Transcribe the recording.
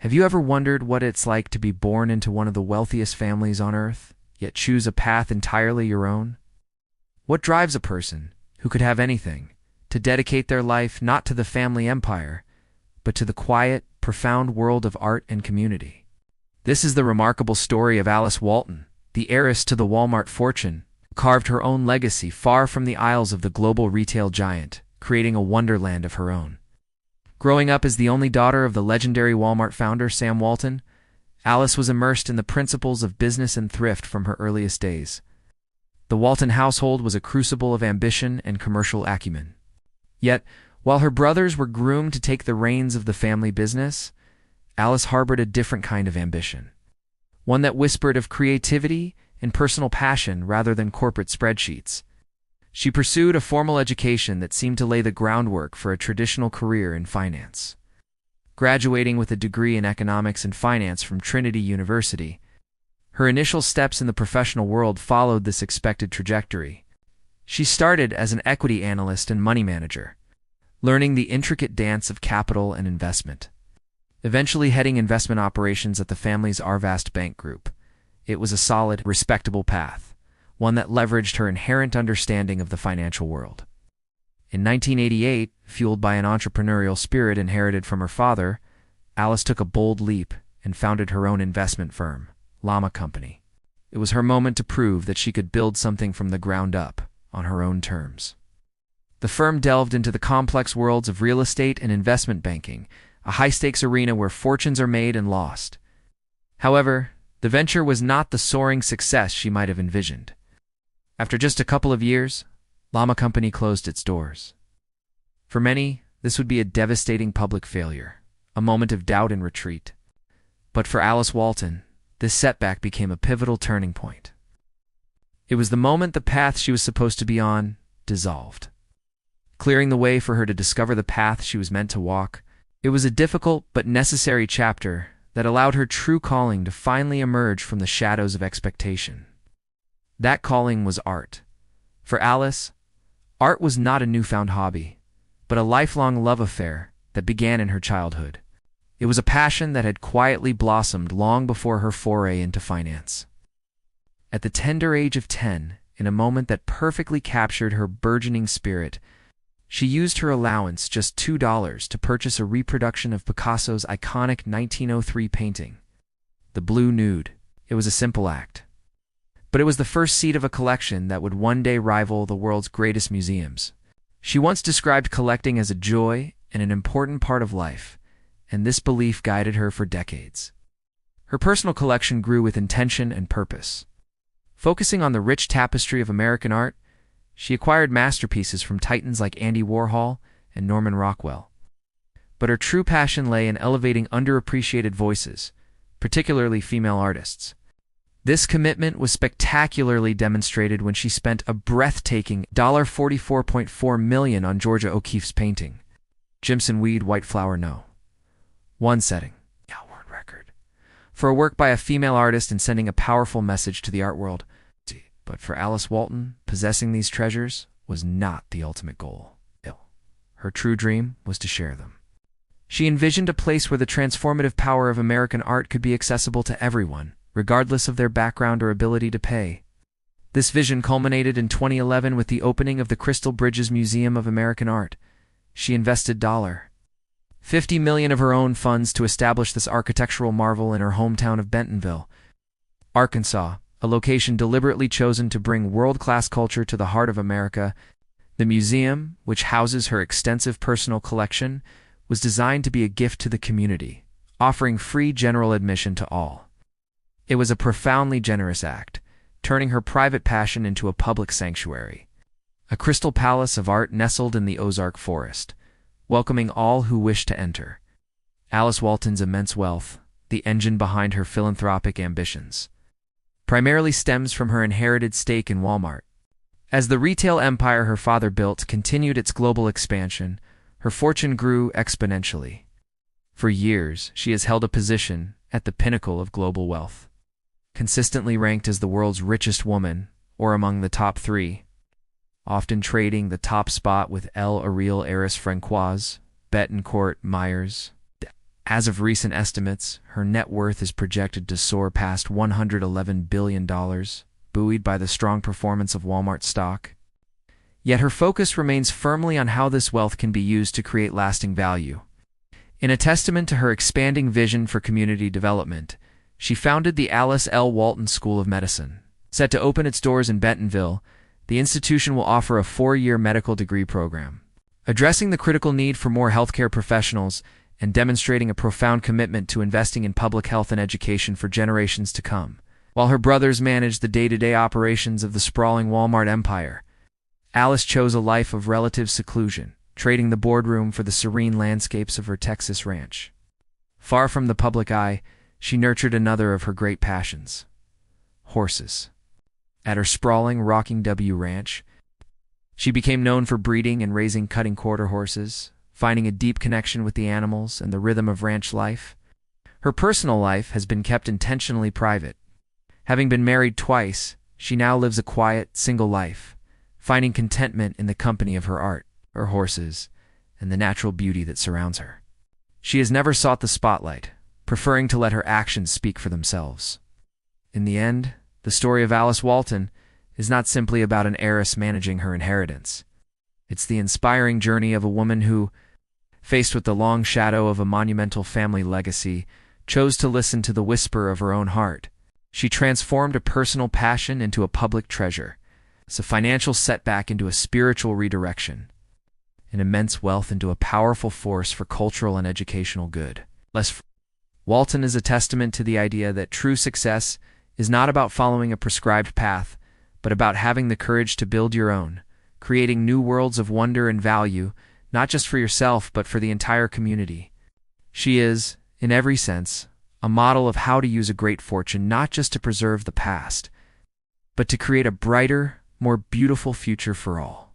Have you ever wondered what it's like to be born into one of the wealthiest families on Earth, yet choose a path entirely your own? What drives a person, who could have anything, to dedicate their life not to the family empire, but to the quiet, profound world of art and community? This is the remarkable story of Alice Walton, the heiress to the Walmart fortune, who carved her own legacy far from the aisles of the global retail giant, creating a wonderland of her own. Growing up as the only daughter of the legendary Walmart founder Sam Walton, Alice was immersed in the principles of business and thrift from her earliest days. The Walton household was a crucible of ambition and commercial acumen. Yet, while her brothers were groomed to take the reins of the family business, Alice harbored a different kind of ambition, one that whispered of creativity and personal passion rather than corporate spreadsheets. She pursued a formal education that seemed to lay the groundwork for a traditional career in finance. Graduating with a degree in economics and finance from Trinity University, her initial steps in the professional world followed this expected trajectory. She started as an equity analyst and money manager, learning the intricate dance of capital and investment. Eventually heading investment operations at the family's Arvast Bank Group, it was a solid, respectable path, one that leveraged her inherent understanding of the financial world. In 1988, fueled by an entrepreneurial spirit inherited from her father, Alice took a bold leap and founded her own investment firm, Llama Company. It was her moment to prove that she could build something from the ground up, on her own terms. The firm delved into the complex worlds of real estate and investment banking, a high-stakes arena where fortunes are made and lost. However, the venture was not the soaring success she might have envisioned. After just a couple of years, Llama Company closed its doors. For many, this would be a devastating public failure, a moment of doubt and retreat. But for Alice Walton, this setback became a pivotal turning point. It was the moment the path she was supposed to be on dissolved, clearing the way for her to discover the path she was meant to walk. It was a difficult but necessary chapter that allowed her true calling to finally emerge from the shadows of expectation. That calling was art. For Alice, art was not a newfound hobby, but a lifelong love affair that began in her childhood. It was a passion that had quietly blossomed long before her foray into finance. At the tender age of 10, in a moment that perfectly captured her burgeoning spirit, she used her allowance, just $2, to purchase a reproduction of Picasso's iconic 1903 painting, The Blue Nude. It was a simple act, but it was the first seed of a collection that would one day rival the world's greatest museums. She once described collecting as a joy and an important part of life, and this belief guided her for decades. Her personal collection grew with intention and purpose. Focusing on the rich tapestry of American art, she acquired masterpieces from titans like Andy Warhol and Norman Rockwell. But her true passion lay in elevating underappreciated voices, particularly female artists. This commitment was spectacularly demonstrated when she spent a breathtaking $44.4 million on Georgia O'Keeffe's painting, Jimson Weed White Flower No. 1 setting. World record. For a work by a female artist and sending a powerful message to the art world. But for Alice Walton, possessing these treasures was not the ultimate goal. Her true dream was to share them. She envisioned a place where the transformative power of American art could be accessible to everyone, regardless of their background or ability to pay. This vision culminated in 2011 with the opening of the Crystal Bridges Museum of American Art. She invested $50 million of her own funds to establish this architectural marvel in her hometown of Bentonville, Arkansas, a location deliberately chosen to bring world-class culture to the heart of America. The museum, which houses her extensive personal collection, was designed to be a gift to the community, offering free general admission to all. It was a profoundly generous act, turning her private passion into a public sanctuary, a crystal palace of art nestled in the Ozark Forest, welcoming all who wished to enter. Alice Walton's immense wealth, the engine behind her philanthropic ambitions, primarily stems from her inherited stake in Walmart. As the retail empire her father built continued its global expansion, her fortune grew exponentially. For years, she has held a position at the pinnacle of global wealth, consistently ranked as the world's richest woman, or among the top 3, often trading the top spot with Elle Ariel Heiress Francoise, Betancourt Myers. As of recent estimates, her net worth is projected to soar past $111 billion, buoyed by the strong performance of Walmart stock. Yet her focus remains firmly on how this wealth can be used to create lasting value. In a testament to her expanding vision for community development, she founded the Alice L. Walton School of Medicine. Set to open its doors in Bentonville, the institution will offer a 4-year medical degree program, addressing the critical need for more healthcare professionals and demonstrating a profound commitment to investing in public health and education for generations to come. While her brothers managed the day-to-day operations of the sprawling Walmart empire, Alice chose a life of relative seclusion, trading the boardroom for the serene landscapes of her Texas ranch. Far from the public eye, she nurtured another of her great passions: horses. At her sprawling Rocking W ranch, she became known for breeding and raising cutting quarter horses, finding a deep connection with the animals and the rhythm of ranch life. Her personal life has been kept intentionally private. Having been married twice, she now lives a quiet, single life, finding contentment in the company of her art, her horses, and the natural beauty that surrounds her. She has never sought the spotlight, preferring to let her actions speak for themselves. In the end, the story of Alice Walton is not simply about an heiress managing her inheritance. It's the inspiring journey of a woman who, faced with the long shadow of a monumental family legacy, chose to listen to the whisper of her own heart. She transformed a personal passion into a public treasure, a financial setback into a spiritual redirection, an immense wealth into a powerful force for cultural and educational good. Walton is a testament to the idea that true success is not about following a prescribed path, but about having the courage to build your own, creating new worlds of wonder and value, not just for yourself, but for the entire community. She is, in every sense, a model of how to use a great fortune not just to preserve the past, but to create a brighter, more beautiful future for all.